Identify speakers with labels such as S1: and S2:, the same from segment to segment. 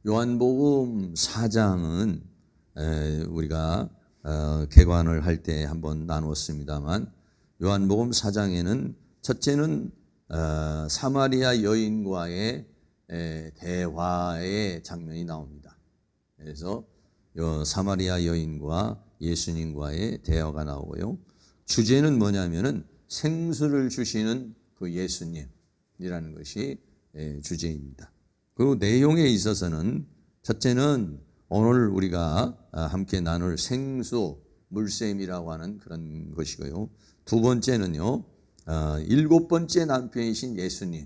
S1: 요한복음 4장은 우리가 개관을 할 때 한번 나누었습니다만, 요한복음 4장에는 첫째는 사마리아 여인과의 대화의 장면이 나옵니다. 그래서 사마리아 여인과 예수님과의 대화가 나오고요. 주제는 뭐냐면은 생수를 주시는 그 예수님이라는 것이 주제입니다. 그리고 내용에 있어서는 첫째는 오늘 우리가 함께 나눌 생수, 물샘이라고 하는 그런 것이고요. 두 번째는요, 일곱 번째 남편이신 예수님.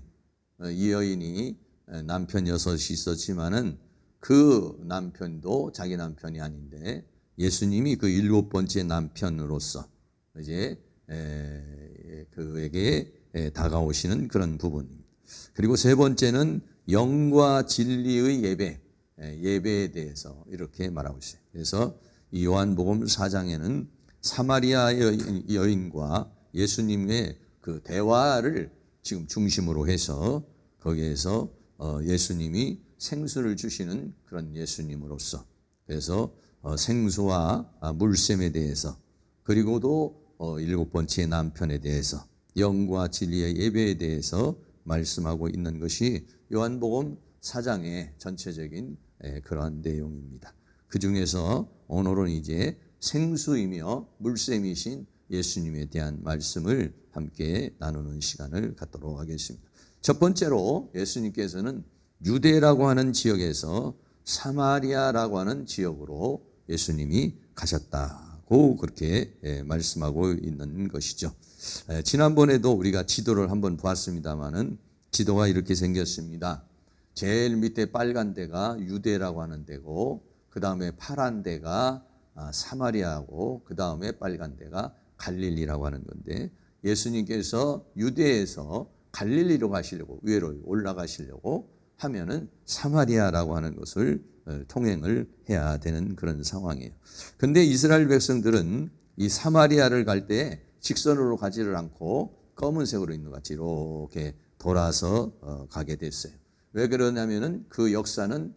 S1: 이 여인이 남편 여섯이 있었지만은 그 남편도 자기 남편이 아닌데 예수님이 그 일곱 번째 남편으로서 이제 그에게 다가오시는 그런 부분입니다. 그리고 세 번째는 영과 진리의 예배에 대해서 이렇게 말하고 있어요. 그래서 이 요한복음 4장에는 사마리아 여인과 예수님의 그 대화를 지금 중심으로 해서 거기에서 예수님이 생수를 주시는 그런 예수님으로서, 그래서 생수와 물샘에 대해서, 그리고도 일곱 번째 남편에 대해서, 영과 진리의 예배에 대해서 말씀하고 있는 것이 요한복음 4장의 전체적인 그러한 내용입니다. 그 중에서 오늘은 이제 생수이며 물샘이신 예수님에 대한 말씀을 함께 나누는 시간을 갖도록 하겠습니다. 첫 번째로 예수님께서는 유대라고 하는 지역에서 사마리아라고 하는 지역으로 예수님이 가셨다고 그렇게 말씀하고 있는 것이죠. 지난번에도 우리가 지도를 한번 보았습니다마는 지도가 이렇게 생겼습니다. 제일 밑에 빨간 데가 유대라고 하는 데고, 그 다음에 파란 데가 사마리아고, 그 다음에 빨간 데가 갈릴리라고 하는 건데, 예수님께서 유대에서 갈릴리로 가시려고, 위로 올라가시려고 하면은 사마리아라고 하는 것을 통행을 해야 되는 그런 상황이에요. 근데 이스라엘 백성들은 이 사마리아를 갈 때 직선으로 가지를 않고 검은색으로 있는 것 같이 이렇게 돌아서 가게 됐어요. 왜 그러냐면은 그 역사는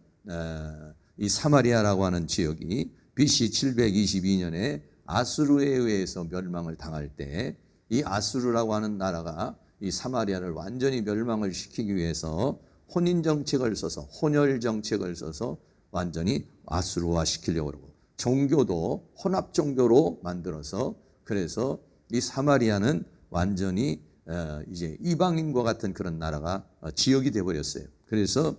S1: 이 사마리아라고 하는 지역이 BC 722년에 아수르에 의해서 멸망을 당할 때 이 아수르라고 하는 나라가 이 사마리아를 완전히 멸망을 시키기 위해서 혼인 정책을 써서, 혼혈 정책을 써서 완전히 아수르화 시키려고 그러고, 종교도 혼합 종교로 만들어서, 그래서 이 사마리아는 완전히 이제 이방인과 같은 그런 나라가 지역이 되어버렸어요. 그래서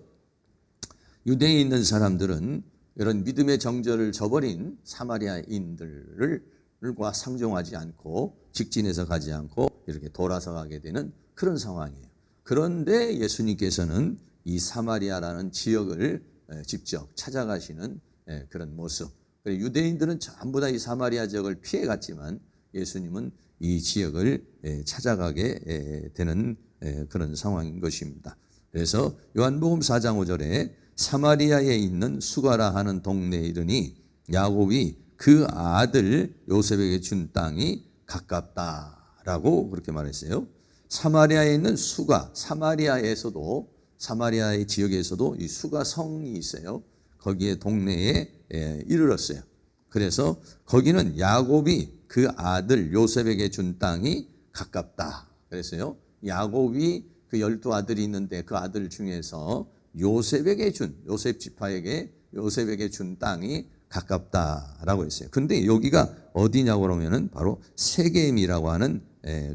S1: 유대에 있는 사람들은 이런 믿음의 정절을 저버린 사마리아인들과 상종하지 않고 직진해서 가지 않고 이렇게 돌아서 가게 되는 그런 상황이에요. 그런데 예수님께서는 이 사마리아라는 지역을 직접 찾아가시는 그런 모습. 유대인들은 전부 다 이 사마리아 지역을 피해 갔지만 예수님은 이 지역을 찾아가게 되는 그런 상황인 것입니다. 그래서 요한복음 4장 5절에 사마리아에 있는 수가라 하는 동네에 이르니 야곱이 그 아들 요셉에게 준 땅이 가깝다라고 그렇게 말했어요. 사마리아에 있는 수가, 사마리아의 지역에서도 이 수가 성이 있어요. 거기에 동네에 이르렀어요. 그래서 거기는 야곱이 그 아들 요셉에게 준 땅이 가깝다. 그래서요, 야곱이 그 12아들이 있는데 그 아들 중에서 요셉 지파에게 준 땅이 가깝다라고 했어요. 근데 여기가 어디냐고 그러면은 바로 세겜이라고 하는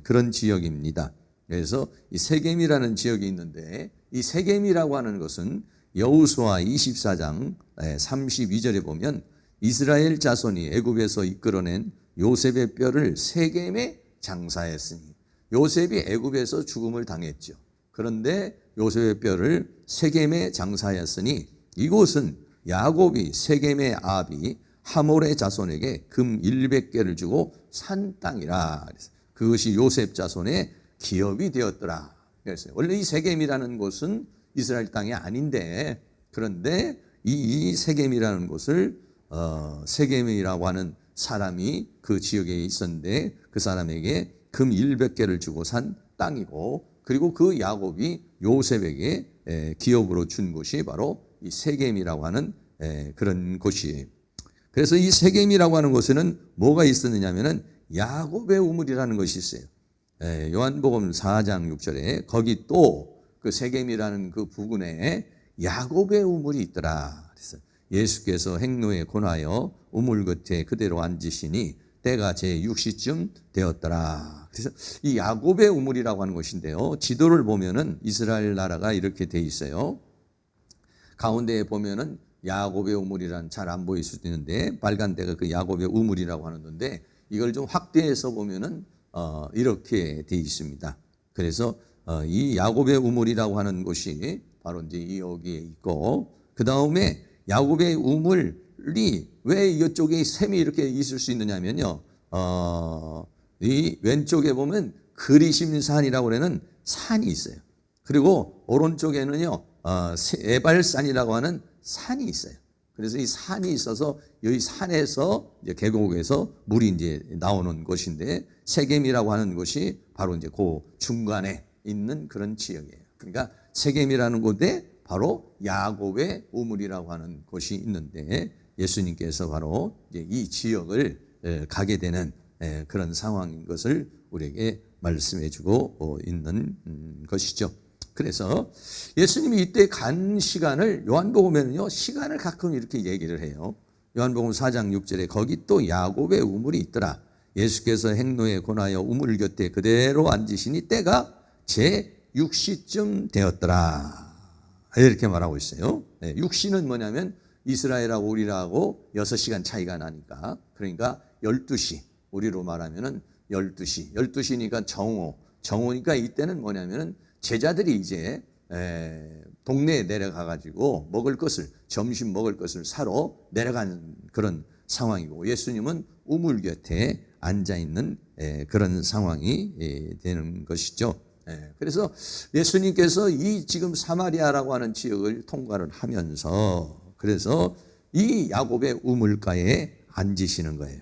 S1: 그런 지역입니다. 그래서 이 세겜이라는 지역이 있는데, 이 세겜이라고 하는 것은 여호수아 24장 32절에 보면 이스라엘 자손이 애굽에서 이끌어낸 요셉의 뼈를 세겜에 장사했으니, 요셉이 애굽에서 죽음을 당했죠. 그런데 요셉의 뼈를 세겜에 장사하였으니 이곳은 야곱이 세겜의 아비 하몰의 자손에게 금 100개를 주고 산 땅이라. 그것이 요셉 자손의 기업이 되었더라. 그랬어요. 원래 이 세겜이라는 곳은 이스라엘 땅이 아닌데, 그런데 이 세겜이라는 곳을 세겜이라고 하는 사람이 그 지역에 있었는데 그 사람에게 금 100개를 주고 산 땅이고, 그리고 그 야곱이 요셉에게 기업으로 준 곳이 바로 이 세겜이라고 하는 그런 곳이에요. 그래서 이 세겜이라고 하는 곳에는 뭐가 있었느냐면은 야곱의 우물이라는 것이 있어요. 요한복음 4장 6절에 거기 또 그 세겜이라는 그 부근에 야곱의 우물이 있더라. 그래서 예수께서 행로에 권하여 우물 곁에 그대로 앉으시니 때가 제 6시쯤 되었더라. 그래서 이 야곱의 우물이라고 하는 것인데요. 지도를 보면은 이스라엘 나라가 이렇게 돼 있어요. 가운데에 보면은 야곱의 우물이란 잘 안 보일 수도 있는데 빨간 데가 그 야곱의 우물이라고 하는 건데 이걸 좀 확대해서 보면은 이렇게 돼 있습니다. 그래서 이 야곱의 우물이라고 하는 곳이 바로 이제 여기에 있고 그 다음에 야곱의 우물이 왜 이쪽에 샘이 이렇게 있을 수 있느냐면요. 이 왼쪽에 보면 그리심산이라고 하는 산이 있어요. 그리고 오른쪽에는요. 에발산이라고 하는 산이 있어요. 그래서 이 산이 있어서 여기 산에서 이제 계곡에서 물이 이제 나오는 곳인데 세겜이라고 하는 곳이 바로 이제 그 중간에 있는 그런 지역이에요. 그러니까 세겜이라는 곳에 바로 야곱의 우물이라고 하는 곳이 있는데 예수님께서 바로 이제 이 지역을 가게 되는 그런 상황인 것을 우리에게 말씀해주고 있는 것이죠. 그래서 예수님이 이때 간 시간을 요한복음에는요 시간을 가끔 이렇게 얘기를 해요. 요한복음 4장 6절에 거기 또 야곱의 우물이 있더라. 예수께서 행로에 권하여 우물 곁에 그대로 앉으시니 때가 제 6시쯤 되었더라. 이렇게 말하고 있어요. 6시는 뭐냐면 이스라엘하고 우리하고 6시간 차이가 나니까 그러니까 12시 우리로 말하면은 12시 12시니까 정오니까 이때는 뭐냐면은 제자들이 이제 동네에 내려가 가지고 점심 먹을 것을 사러 내려간 그런 상황이고 예수님은 우물 곁에 앉아 있는 그런 상황이 되는 것이죠. 그래서 예수님께서 이 지금 사마리아라고 하는 지역을 통과를 하면서 그래서 이 야곱의 우물가에 앉으시는 거예요.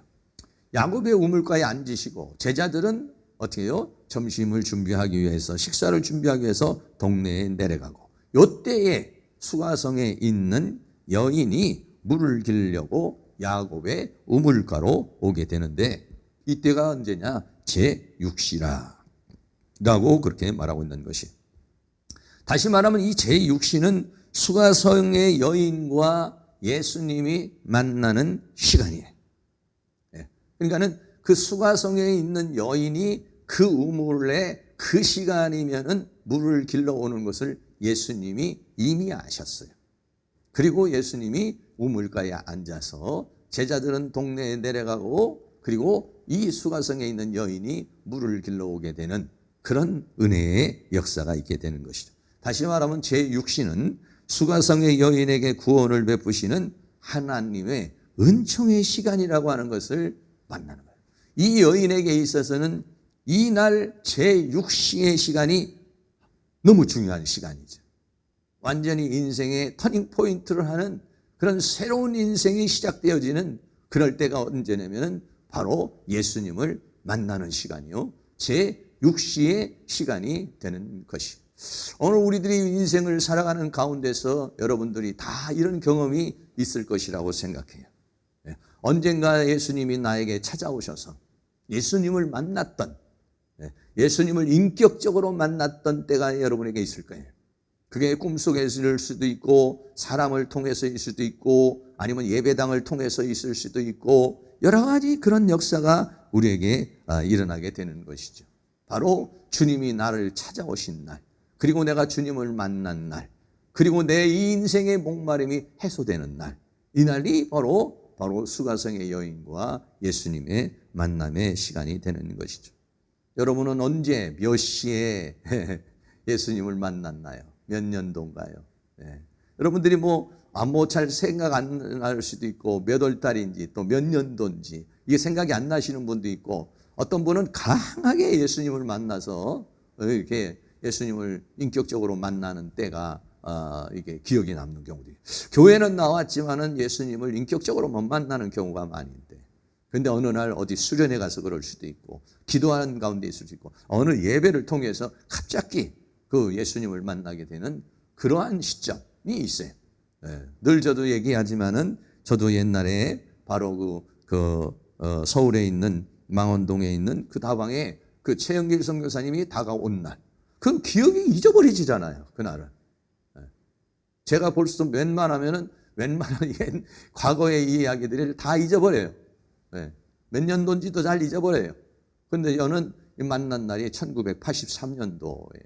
S1: 야곱의 우물가에 앉으시고 제자들은 어떻게 해요? 점심을 준비하기 위해서 식사를 준비하기 위해서 동네에 내려가고 이때에 수가성에 있는 여인이 물을 기르려고 야곱의 우물가로 오게 되는데 이때가 언제냐? 제6시라 라고 그렇게 말하고 있는 것이. 다시 말하면 이 제6시는 수가성의 여인과 예수님이 만나는 시간이에요. 그러니까는 그 수가성에 있는 여인이 그 우물에 그 시간이면은 물을 길러 오는 것을 예수님이 이미 아셨어요. 그리고 예수님이 우물가에 앉아서 제자들은 동네에 내려가고 그리고 이 수가성에 있는 여인이 물을 길러 오게 되는 그런 은혜의 역사가 있게 되는 것이죠. 다시 말하면 제6시는 수가성의 여인에게 구원을 베푸시는 하나님의 은총의 시간이라고 하는 것을 만나는 거예요. 이 여인에게 있어서는 이날 제6시의 시간이 너무 중요한 시간이죠. 완전히 인생의 터닝 포인트를 하는 그런 새로운 인생이 시작되어지는 그럴 때가 언제냐면 바로 예수님을 만나는 시간이요. 제6시의 시간이 되는 것이. 오늘 우리들이 인생을 살아가는 가운데서 여러분들이 다 이런 경험이 있을 것이라고 생각해요. 언젠가 예수님이 나에게 찾아오셔서 예수님을 만났던 예수님을 인격적으로 만났던 때가 여러분에게 있을 거예요. 그게 꿈속에 있을 수도 있고 사람을 통해서 있을 수도 있고 아니면 예배당을 통해서 있을 수도 있고 여러 가지 그런 역사가 우리에게 일어나게 되는 것이죠. 바로 주님이 나를 찾아오신 날, 그리고 내가 주님을 만난 날, 그리고 내 인생의 목마름이 해소되는 날, 이 날이 바로 수가성의 여인과 예수님의 만남의 시간이 되는 것이죠. 여러분은 언제 몇 시에 예수님을 만났나요? 몇 년도인가요? 여러분들이 잘 생각 안 날 수도 있고 몇 월 달인지 또 몇 년도인지 이게 생각이 안 나시는 분도 있고 어떤 분은 강하게 예수님을 만나서 이렇게 예수님을 인격적으로 만나는 때가 이게 기억에 남는 경우도 있어요. 교회는 나왔지만은 예수님을 인격적으로 못 만나는 경우가 많은데 그런데 어느 날 어디 수련회 가서 그럴 수도 있고 기도하는 가운데 있을 수 있고 어느 예배를 통해서 갑자기 그 예수님을 만나게 되는 그러한 시점이 있어요. 늘 저도 얘기하지만은 저도 옛날에 바로 서울에 있는 망원동에 있는 그 다방에 그 최영길 선교사님이 다가온 날, 그 기억이 잊어버리지잖아요. 그날은. 제가 벌써 웬만한 과거의 이야기들을 다 잊어버려요. 몇 년도인지도 잘 잊어버려요. 근데 저는 만난 날이 1983년도예요.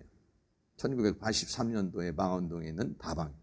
S1: 1983년도에 망원동에 있는 다방.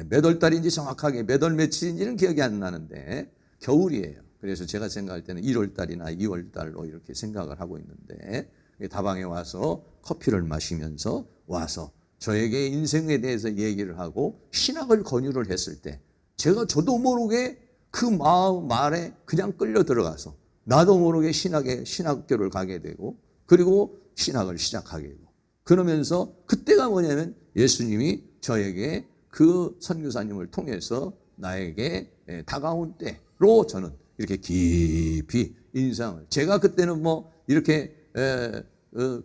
S1: 몇 월 달인지 정확하게 몇 월 며칠인지는 기억이 안 나는데 겨울이에요. 그래서 제가 생각할 때는 1월 달이나 2월 달로 이렇게 생각을 하고 있는데 다방에 와서 커피를 마시면서 와서 저에게 인생에 대해서 얘기를 하고 신학을 권유를 했을 때 저도 모르게 그 말에 그냥 끌려 들어가서 나도 모르게 신학교를 가게 되고 그리고 신학을 시작하게 되고 그러면서 그때가 뭐냐면 예수님이 저에게 그 선교사님을 통해서 나에게 다가온 때로 저는 이렇게 깊이 인상을 제가 그때는 뭐 이렇게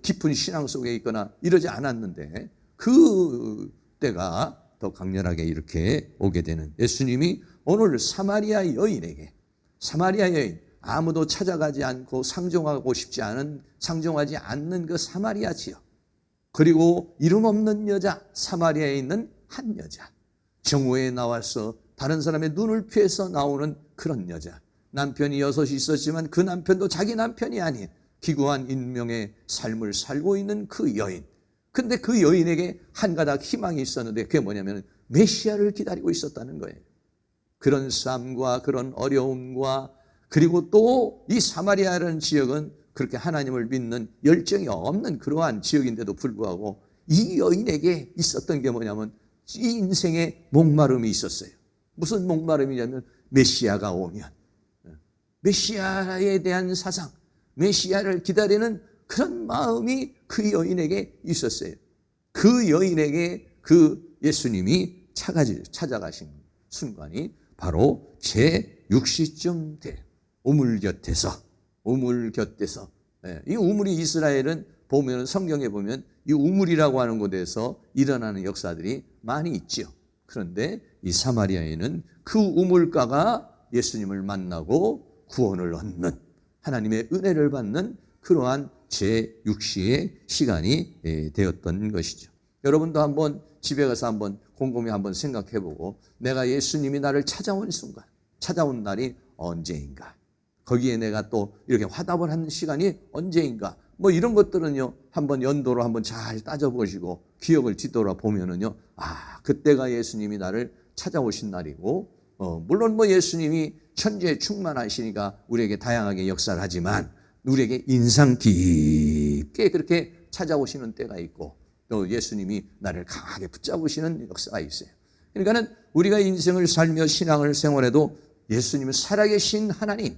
S1: 깊은 신앙 속에 있거나 이러지 않았는데 그 때가 더 강렬하게 이렇게 오게 되는 예수님이 오늘 사마리아 여인 아무도 찾아가지 않고 상종하지 않는 그 사마리아 지역 그리고 이름 없는 여자 사마리아에 있는 한 여자 정오에 나와서 다른 사람의 눈을 피해서 나오는 그런 여자 남편이 6이 있었지만 그 남편도 자기 남편이 아닌 기구한 인명의 삶을 살고 있는 그 여인 근데 그 여인에게 한 가닥 희망이 있었는데 그게 뭐냐면 메시아를 기다리고 있었다는 거예요. 그런 삶과 그런 어려움과 그리고 또 이 사마리아라는 지역은 그렇게 하나님을 믿는 열정이 없는 그러한 지역인데도 불구하고 이 여인에게 있었던 게 뭐냐면 이 인생에 목마름이 있었어요. 무슨 목마름이냐면 메시아가 오면 메시아에 대한 사상, 메시아를 기다리는 그런 마음이 그 여인에게 있었어요. 그 여인에게 그 예수님이 찾아가신 순간이 바로 제6시쯤 돼 우물 곁에서 이 우물이 이스라엘은 보면 성경에 보면 이 우물이라고 하는 곳에서 일어나는 역사들이 많이 있죠. 그런데 이 사마리아에는 그 우물가가 예수님을 만나고 구원을 얻는 하나님의 은혜를 받는 그러한 제6시의 시간이 되었던 것이죠. 여러분도 한번 집에 가서 한번 곰곰이 한번 생각해보고 내가 예수님이 나를 찾아온 순간, 찾아온 날이 언제인가? 거기에 내가 또 이렇게 화답을 하는 시간이 언제인가? 뭐 이런 것들은요, 한번 연도로 한번 잘 따져보시고 기억을 뒤돌아보면은요, 그때가 예수님이 나를 찾아오신 날이고, 물론 뭐 예수님이 천지에 충만하시니까 우리에게 다양하게 역사를 하지만 우리에게 인상 깊게 그렇게 찾아오시는 때가 있고 또 예수님이 나를 강하게 붙잡으시는 역사가 있어요. 그러니까는 우리가 인생을 살며 신앙을 생활해도 예수님은 살아계신 하나님,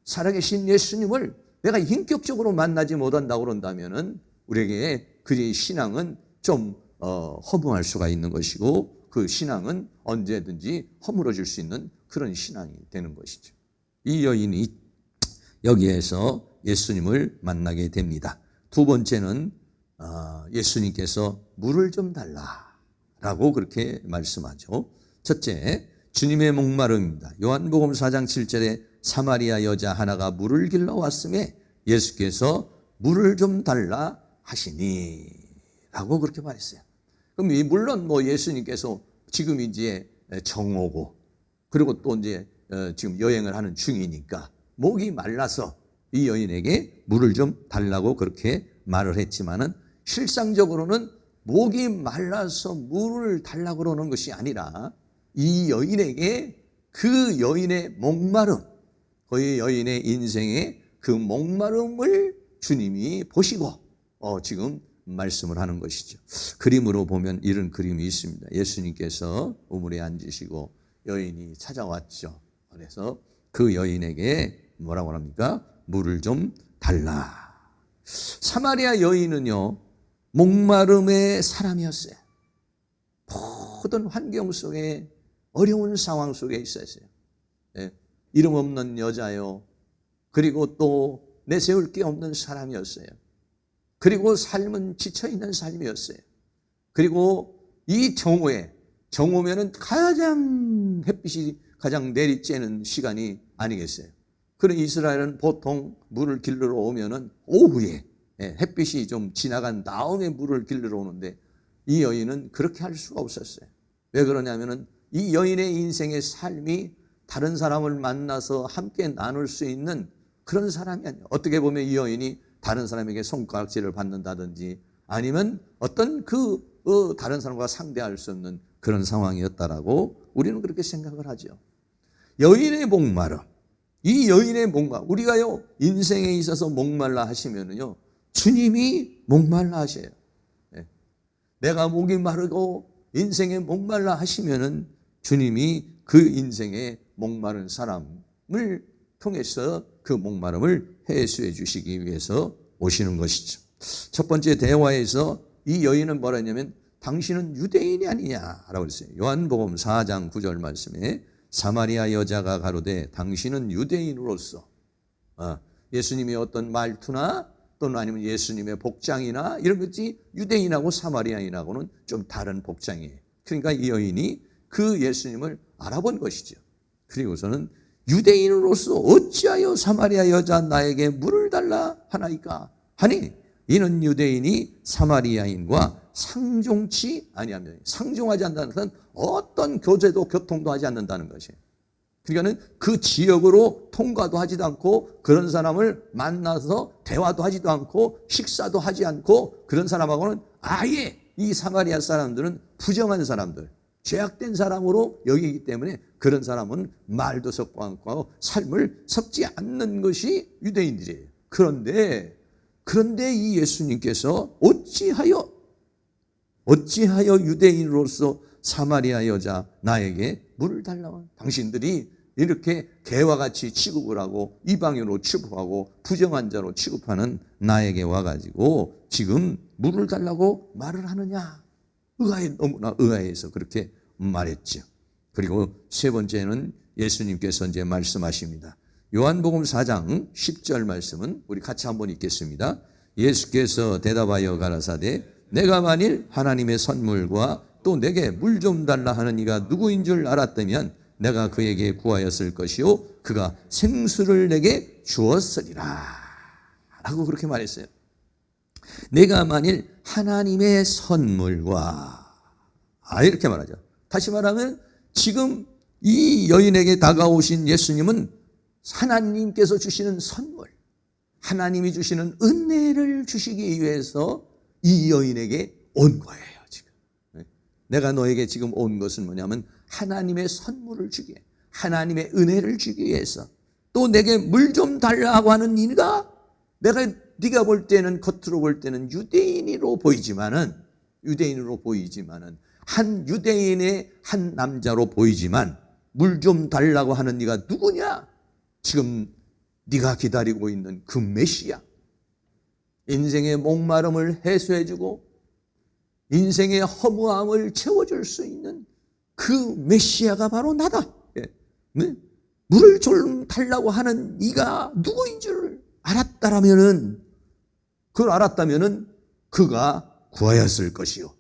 S1: 살아계신 예수님을 내가 인격적으로 만나지 못한다고 그런다면은 우리에게 그의 신앙은 좀 허무할 수가 있는 것이고 그 신앙은 언제든지 허물어질 수 있는 그런 신앙이 되는 것이죠. 이 여인이 여기에서 예수님을 만나게 됩니다. 두 번째는 예수님께서 물을 좀 달라라고 그렇게 말씀하죠. 첫째, 주님의 목마름입니다. 요한복음 4장 7절에 사마리아 여자 하나가 물을 길러 왔음에 예수께서 물을 좀 달라 하시니 라고 그렇게 말했어요. 그럼 물론 뭐 예수님께서 지금 이제 정오고 그리고 또 이제 지금 여행을 하는 중이니까 목이 말라서 이 여인에게 물을 좀 달라고 그렇게 말을 했지만은 실상적으로는 목이 말라서 물을 달라고 그러는 것이 아니라 이 여인에게 그 여인의 목마름, 그 여인의 인생의 그 목마름을 주님이 보시고 지금 말씀을 하는 것이죠. 그림으로 보면 이런 그림이 있습니다. 예수님께서 우물에 앉으시고 여인이 찾아왔죠. 그래서 그 여인에게 뭐라고 합니까? 물을 좀 달라. 사마리아 여인은요, 목마름의 사람이었어요. 모든 환경 속에 어려운 상황 속에 있었어요. 이름 없는 여자요. 그리고 또 내세울 게 없는 사람이었어요. 그리고 삶은 지쳐있는 삶이었어요. 그리고 이 정오에 정오면은 가장 햇빛이 가장 내리쬐는 시간이 아니겠어요. 그런 이스라엘은 보통 물을 길르러 오면은 오후에 햇빛이 좀 지나간 다음에 물을 길르러 오는데 이 여인은 그렇게 할 수가 없었어요. 왜 그러냐면은 이 여인의 인생의 삶이 다른 사람을 만나서 함께 나눌 수 있는 그런 사람이 아니에요. 어떻게 보면 이 여인이 다른 사람에게 손가락질을 받는다든지 아니면 어떤 다른 사람과 상대할 수 없는 그런 상황이었다라고 우리는 그렇게 생각을 하죠. 여인의 목마름, 이 여인의 우리가요 인생에 있어서 목말라 하시면은요 주님이 목말라 하셔요. 내가 목이 마르고 인생에 목말라 하시면은 주님이 그 인생에 목마른 사람을 통해서 그 목마름을 해소해 주시기 위해서 오시는 것이죠. 첫 번째 대화에서 이 여인은 뭐라 했냐면 당신은 유대인이 아니냐라고 그랬어요. 요한복음 4장 9절 말씀에 사마리아 여자가 가로되 당신은 유대인으로서 예수님의 어떤 말투나 또는 아니면 예수님의 복장이나 이런 것이 유대인하고 사마리아인하고는 좀 다른 복장이에요. 그러니까 이 여인이 그 예수님을 알아본 것이죠. 그리고서는 유대인으로서 어찌하여 사마리아 여자 나에게 물을 달라 하나이까 하니 이는 유대인이 사마리아인과 상종치 아니하며 상종하지 않는다는 것은 어떤 교제도 교통도 하지 않는다는 것이에요. 그러니까는 그 지역으로 통과도 하지도 않고 그런 사람을 만나서 대화도 하지도 않고 식사도 하지 않고 그런 사람하고는 아예 이 사마리아 사람들은 부정한 사람들, 죄악된 사람으로 여기기 때문에 그런 사람은 말도 섞고 않고 삶을 섞지 않는 것이 유대인들이에요. 그런데 이 예수님께서 어찌하여 유대인으로서 사마리아 여자 나에게 물을 달라고 당신들이 이렇게 개와 같이 취급을 하고 이방인으로 취급하고 부정한 자로 취급하는 나에게 와가지고 지금 물을 달라고 말을 하느냐. 너무나 의아해서 그렇게 말했죠. 그리고 세 번째는 예수님께서 이제 말씀하십니다. 요한복음 4장 10절 말씀은 우리 같이 한번 읽겠습니다. 예수께서 대답하여 가라사대 내가 만일 하나님의 선물과 또 내게 물 좀 달라 하는 이가 누구인 줄 알았다면 내가 그에게 구하였을 것이요 그가 생수를 내게 주었으리라 라고 그렇게 말했어요. 내가 만일 하나님의 선물과 이렇게 말하죠. 다시 말하면 지금 이 여인에게 다가오신 예수님은 하나님께서 주시는 선물, 하나님이 주시는 은혜를 주시기 위해서 이 여인에게 온 거예요. 지금 내가 너에게 지금 온 것은 뭐냐면 하나님의 선물을 주기 위해, 하나님의 은혜를 주기 위해서, 또 내게 물 좀 달라고 하는 이가 네가 볼 때는 겉으로 볼 때는 유대인으로 보이지만은 한 유대인의 한 남자로 보이지만 물 좀 달라고 하는 이가 누구냐? 지금 네가 기다리고 있는 그 메시아, 인생의 목마름을 해소해주고 인생의 허무함을 채워줄 수 있는 그 메시아가 바로 나다. 물을 좀 달라고 하는 이가 누구인 줄 알았다면은 그가 구하였을 것이요.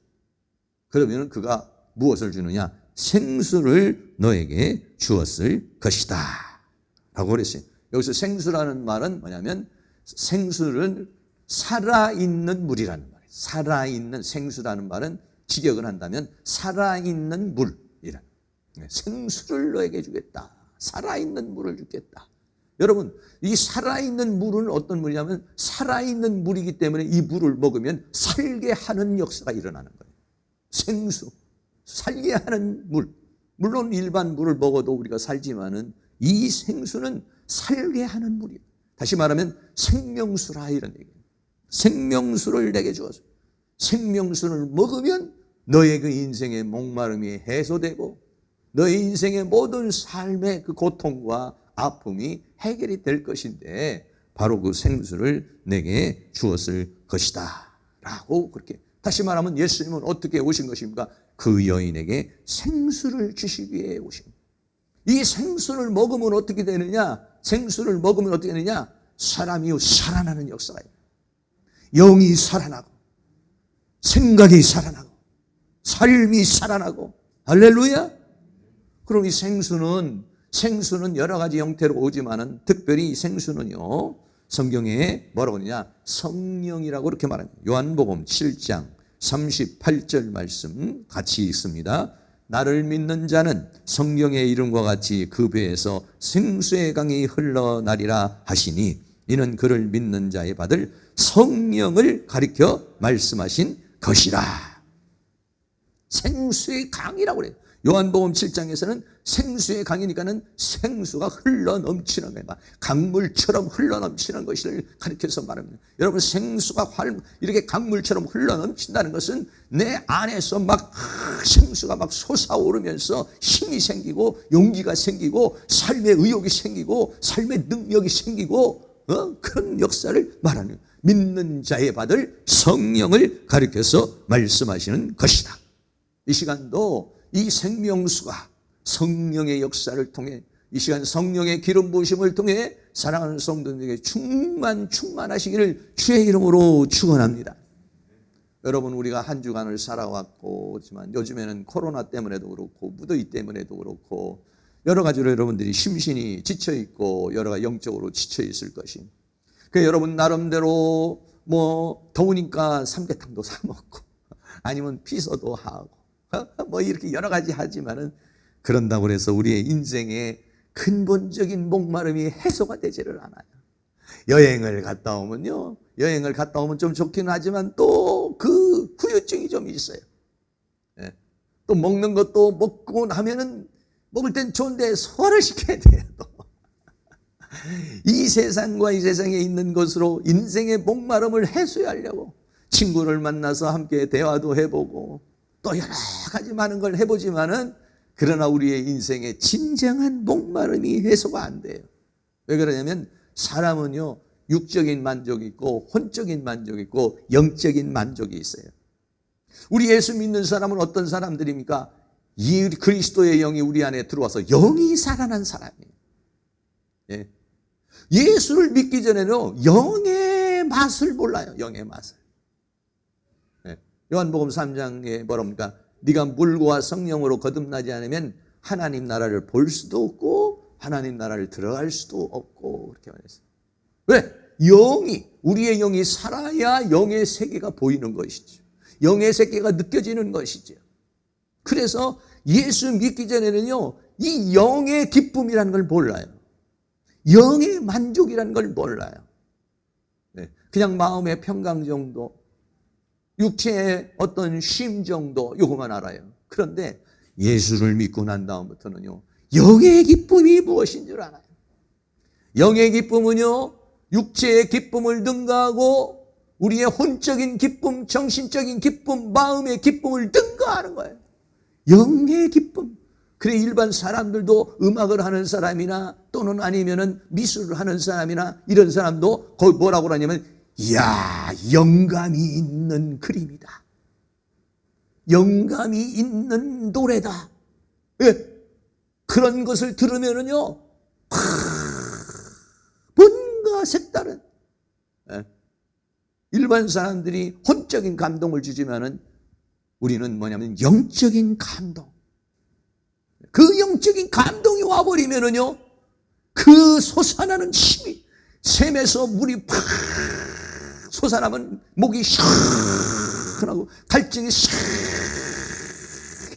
S1: 그러면 그가 무엇을 주느냐? 생수를 너에게 주었을 것이다 라고 그랬어요. 여기서 생수라는 말은 뭐냐면 생수는 살아있는 물이라는 말이에요. 살아있는 생수라는 말은 직역을 한다면 살아있는 물이라는, 생수를 너에게 주겠다, 살아있는 물을 주겠다. 여러분, 이 살아있는 물은 어떤 물이냐면 살아있는 물이기 때문에 이 물을 먹으면 살게 하는 역사가 일어나는 거예요. 생수, 살게 하는 물. 물론 일반 물을 먹어도 우리가 살지만은 이 생수는 살게 하는 물이에요. 다시 말하면 생명수라 이런 얘기예요. 생명수를 내게 주어서 생명수를 먹으면 너의 그 인생의 목마름이 해소되고 너의 인생의 모든 삶의 그 고통과 아픔이 해결이 될 것인데 바로 그 생수를 내게 주었을 것이다 라고 그렇게. 다시 말하면 예수님은 어떻게 오신 것입니까? 그 여인에게 생수를 주시기 위해 오신. 이 생수를 먹으면 어떻게 되느냐? 생수를 먹으면 어떻게 되느냐? 사람이 살아나는 역사가 있어요. 영이 살아나고 생각이 살아나고 삶이 살아나고 할렐루야. 그럼 이 생수는 여러 가지 형태로 오지만은 특별히 생수는요, 성경에 뭐라고 하느냐, 성령이라고 그렇게 말합니다. 요한복음 7장 38절 말씀 같이 읽습니다. 나를 믿는 자는 성경의 이름과 같이 그 배에서 생수의 강이 흘러나리라 하시니 이는 그를 믿는 자에 받을 성령을 가리켜 말씀하신 것이라. 생수의 강이라고 그래요. 요한복음 7장에서는 생수의 강이니까는 생수가 흘러넘치는 거예요. 강물처럼 흘러넘치는 것을 가리켜서 말합니다. 여러분, 생수가 이렇게 강물처럼 흘러넘친다는 것은 내 안에서 막 생수가 막 솟아오르면서 힘이 생기고 용기가 생기고 삶의 의욕이 생기고 삶의 능력이 생기고 그런 역사를 말하는 거예요. 믿는 자에 받을 성령을 가리켜서 말씀하시는 것이다. 이 시간도 이 생명수가 성령의 역사를 통해 이 시간 성령의 기름 부으심을 통해 사랑하는 성도들에게 충만하시기를 주의 이름으로 축원합니다. 여러분, 우리가 한 주간을 살아왔지만 요즘에는 코로나 때문에도 그렇고 무더위 때문에도 그렇고 여러 가지로 여러분들이 심신이 지쳐있고 여러 가지 영적으로 지쳐있을 것입니다. 그 여러분 나름대로 더우니까 삼계탕도 사 먹고 아니면 피서도 하고 이렇게 여러 가지 하지만은 그런다고 해서 우리의 인생의 근본적인 목마름이 해소가 되지를 않아요. 여행을 갔다 오면 좀 좋긴 하지만 또 그 후유증이 좀 있어요. 또 먹는 것도 먹고 나면은 먹을 땐 좋은데 소화를 시켜야 돼요. 이 세상과 이 세상에 있는 것으로 인생의 목마름을 해소하려고 친구를 만나서 함께 대화도 해보고 또 여러 가지 많은 걸 해보지만은 그러나 우리의 인생의 진정한 목마름이 해소가 안 돼요. 왜 그러냐면 사람은요, 육적인 만족이 있고 혼적인 만족이 있고 영적인 만족이 있어요. 우리 예수 믿는 사람은 어떤 사람들입니까? 이 그리스도의 영이 우리 안에 들어와서 영이 살아난 사람이에요. 예. 예수를 믿기 전에는 영의 맛을 몰라요. 영의 맛을. 요한복음 3장에 뭐랍니까? 네가 물과 성령으로 거듭나지 않으면 하나님 나라를 볼 수도 없고 하나님 나라를 들어갈 수도 없고 그렇게 말했어요. 왜? 우리의 영이 살아야 영의 세계가 보이는 것이죠. 영의 세계가 느껴지는 것이죠. 그래서 예수 믿기 전에는요, 이 영의 기쁨이라는 걸 몰라요. 영의 만족이라는 걸 몰라요. 그냥 마음의 평강 정도, 육체의 어떤 쉼 정도, 요거만 알아요. 그런데 예수를 믿고 난 다음부터는요, 영의 기쁨이 무엇인 줄 알아요. 영의 기쁨은요, 육체의 기쁨을 능가하고 우리의 혼적인 기쁨, 정신적인 기쁨, 마음의 기쁨을 능가하는 거예요. 영의 기쁨. 그래, 일반 사람들도 음악을 하는 사람이나 또는 아니면은 미술을 하는 사람이나 이런 사람도 거기 뭐라고 그러냐면, 이야, 영감이 있는 그림이다. 영감이 있는 노래다. 예. 그런 것을 들으면은요, 뭔가 색다른, 예. 일반 사람들이 혼적인 감동을 주지만은 우리는 뭐냐면 영적인 감동. 그 영적인 감동이 와버리면은요, 그 솟아나는 힘이, 샘에서 물이 팍 솟아나면 목이 시원하고 갈증이 샥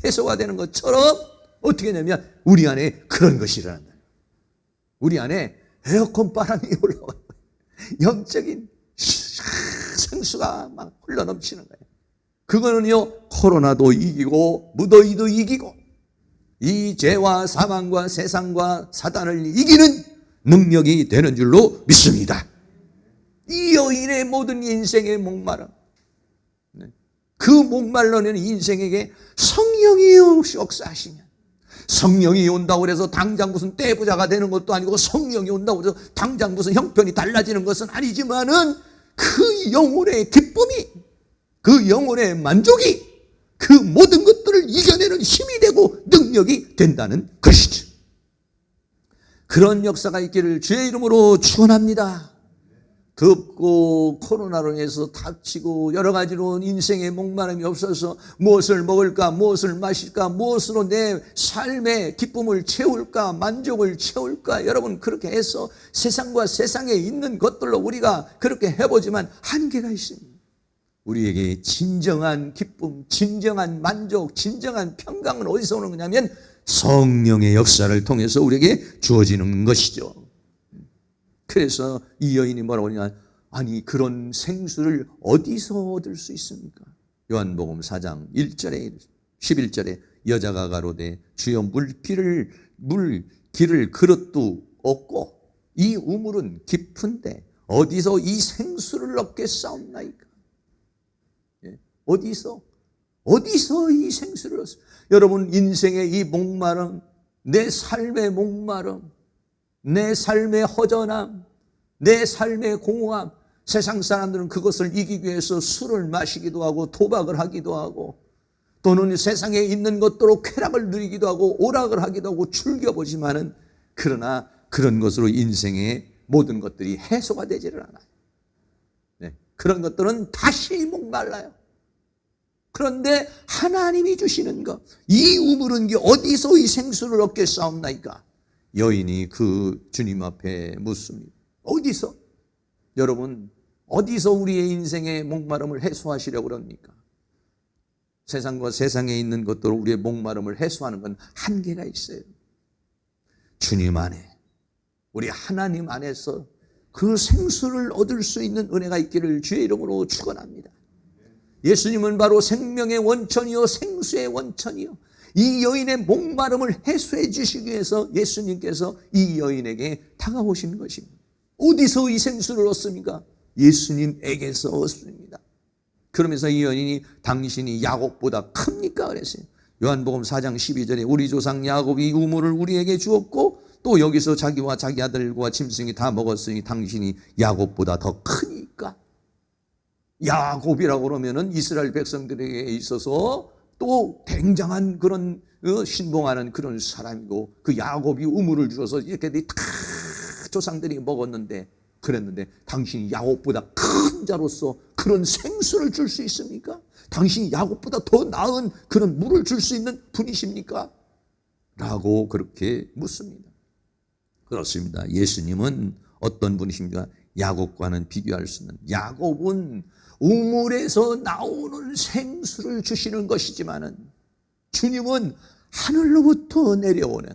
S1: 해소가 되는 것처럼 어떻게 되냐면 우리 안에 그런 것이 일어난다. 우리 안에 에어컨 바람이 올라와요. 영적인 생수가 막 흘러넘치는 거예요. 그거는요, 코로나도 이기고 무더위도 이기고 이 죄와 사망과 세상과 사단을 이기는 능력이 되는 줄로 믿습니다. 이 여인의 모든 인생의 목마름, 그 목말라는 인생에게 성령이 역사하시면, 성령이 온다고 해서 당장 무슨 떼부자가 되는 것도 아니고 성령이 온다고 해서 당장 무슨 형편이 달라지는 것은 아니지만은 그 영혼의 기쁨이, 그 영혼의 만족이 그 모든 것들을 이겨내는 힘이 되고 능력이 된다는 것이죠. 그런 역사가 있기를 주의 이름으로 축원합니다. 덥고 코로나로 인해서 다치고 여러 가지로 인생의 목마름이 없어서 무엇을 먹을까, 무엇을 마실까, 무엇으로 내 삶의 기쁨을 채울까, 만족을 채울까, 여러분 그렇게 해서 세상과 세상에 있는 것들로 우리가 그렇게 해보지만 한계가 있습니다. 우리에게 진정한 기쁨, 진정한 만족, 진정한 평강은 어디서 오는 거냐면 성령의 역사를 통해서 우리에게 주어지는 것이죠. 그래서 이 여인이 뭐라고 하냐, 아니 그런 생수를 어디서 얻을 수 있습니까? 요한복음 4장 1절에 11절에 여자가 가로되 주여 물길을 그릇도 없고 이 우물은 깊은데 어디서 이 생수를 얻겠사옵나이까? 어디서 이 생수를 얻습니까? 여러분 인생의 이 목마름, 내 삶의 목마름, 내 삶의 허전함, 내 삶의 공허함, 세상 사람들은 그것을 이기기 위해서 술을 마시기도 하고 도박을 하기도 하고 또는 세상에 있는 것들로 쾌락을 누리기도 하고 오락을 하기도 하고 즐겨보지만은 그러나 그런 것으로 인생의 모든 것들이 해소가 되지를 않아요. 네, 그런 것들은 다시 목말라요. 그런데 하나님이 주시는 것, 이 우물은 어디서 이 생수를 얻겠사옵나이까? 여인이 그 주님 앞에 묻습니다. 어디서? 여러분 어디서 우리의 인생의 목마름을 해소하시려고 그럽니까? 세상과 세상에 있는 것들로 우리의 목마름을 해소하는 건 한계가 있어요. 주님 안에, 우리 하나님 안에서 그 생수를 얻을 수 있는 은혜가 있기를 주의 이름으로 축원합니다. 예수님은 바로 생명의 원천이요 생수의 원천이요, 이 여인의 목마름을 해소해 주시기 위해서 예수님께서 이 여인에게 다가오신 것입니다. 어디서 이 생수를 얻습니까? 예수님에게서 얻습니다. 그러면서 이 여인이 당신이 야곱보다 큽니까? 그랬어요. 요한복음 4장 12절에 우리 조상 야곱이 우물을 우리에게 주었고 또 여기서 자기와 자기 아들과 짐승이 다 먹었으니 당신이 야곱보다 더 크니까. 야곱이라고 그러면은 이스라엘 백성들에게 있어서 또 굉장한 그런 신봉하는 그런 사람이고, 그 야곱이 우물을 주어서 이렇게 다 조상들이 먹었는데 그랬는데 당신이 야곱보다 큰 자로서 그런 생수를 줄 수 있습니까? 당신이 야곱보다 더 나은 그런 물을 줄 수 있는 분이십니까? 라고 그렇게 묻습니다. 그렇습니다. 예수님은 어떤 분이십니까? 야곱과는 비교할 수 있는, 야곱은 우물에서 나오는 생수를 주시는 것이지만은 주님은 하늘로부터 내려오는,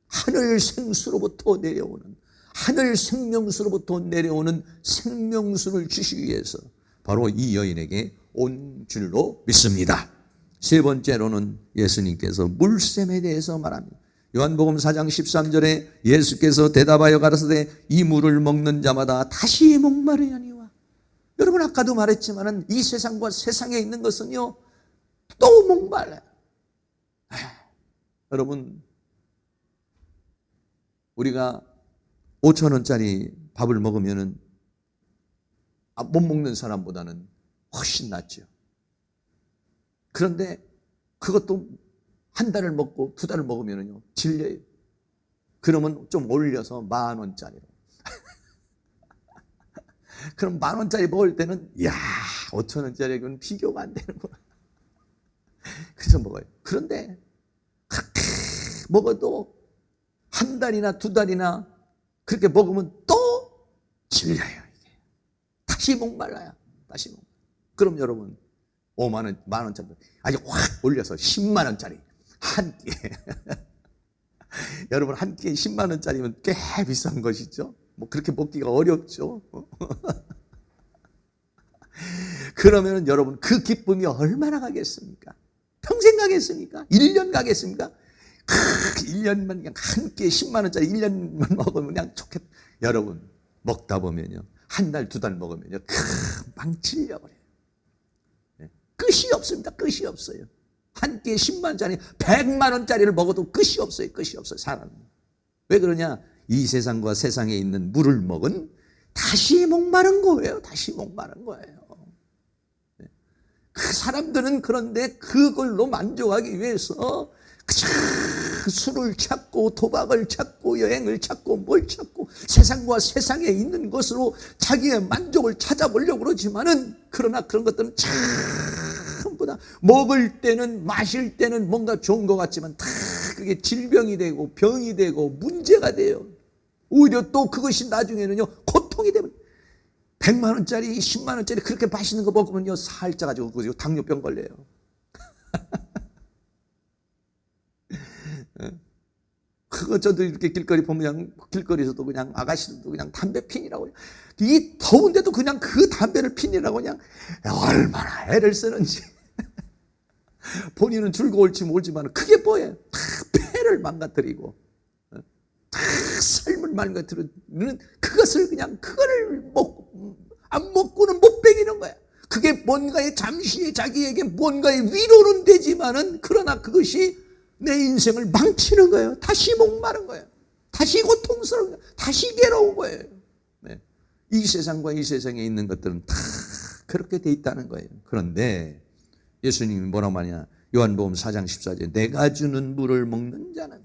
S1: 하늘 생수로부터 내려오는, 하늘 생명수로부터 내려오는 생명수를 주시기 위해서 바로 이 여인에게 온 줄로 믿습니다. 세 번째로는 예수님께서 물샘에 대해서 말합니다. 요한복음 4장 13절에 예수께서 대답하여 가라사대 이 물을 먹는 자마다 다시 목마르려니와. 여러분 아까도 말했지만은 이 세상과 세상에 있는 것은요 또 목말라요. 여러분 우리가 5,000원짜리 밥을 먹으면은 못 먹는 사람보다는 훨씬 낫죠. 그런데 그것도 한 달을 먹고 두 달을 먹으면은요 질려요. 그러면 좀 올려서 10,000원짜리로. 그럼 10,000원짜리 먹을 때는 야 5,000원짜리는 비교가 안 되는 거야. 그래서 먹어요. 그런데 그렇게 먹어도 한 달이나 두 달이나 그렇게 먹으면 또 질려요. 이게 다시 목말라요. 다시 목말라요. 그럼 여러분 5만원, 만원짜리 아주 확 올려서 10만원짜리 한 끼. 여러분 한 끼에 10만원짜리면 꽤 비싼 것이죠. 뭐 그렇게 먹기가 어렵죠. 그러면 여러분 그 기쁨이 얼마나 가겠습니까? 평생 가겠습니까? 1년 가겠습니까? 1년만 그냥 한 끼에 10만원짜리 1년만 먹으면 그냥 좋겠다. 여러분 먹다 보면요 한 달, 두 달 먹으면요 금방 질려버려요. 끝이 없습니다. 끝이 없어요. 한 끼에 10만원짜리 100만원짜리를 먹어도 끝이 없어요. 끝이 없어요. 사람은. 왜 그러냐? 이 세상과 세상에 있는 물을 먹은 다시 목마른 거예요. 다시 목마른 거예요. 그 사람들은 그런데 그걸로 만족하기 위해서 술을 찾고 도박을 찾고 여행을 찾고 뭘 찾고 세상과 세상에 있는 것으로 자기의 만족을 찾아보려고 그러지만은, 그러나 그런 것들은 전부 다 먹을 때는 마실 때는 뭔가 좋은 것 같지만 다 그게 질병이 되고 병이 되고 문제가 돼요. 오히려 또 그것이 나중에는요 고통이 되면 100만 원짜리 10만 원짜리 그렇게 맛있는 거 먹으면요 살쪄가지고 당뇨병 걸려요. 그거 저도 이렇게 길거리 보면 그냥 길거리에서도 그냥 아가씨들도 그냥 담배 피니라고, 이 더운데도 그냥 그 담배를 피니라고 그냥 얼마나 애를 쓰는지. 본인은 즐거울지 모르지만 그게 뭐예요? 다 폐를 망가뜨리고 다 삶을 망가뜨리는, 그것을 그냥 그거를 먹고 안 먹고는 못 배기는 거야. 그게 뭔가의 잠시의 자기에게 뭔가의 위로는 되지만은, 그러나 그것이 내 인생을 망치는 거예요. 다시 목마른 거예요. 다시 고통스러운 거예요. 다시 괴로운 거예요. 네. 이 세상과 이 세상에 있는 것들은 다 그렇게 돼 있다는 거예요. 그런데 예수님이 뭐라고 하냐? 요한복음 4장 14절에 내가 주는 물을 먹는 자는,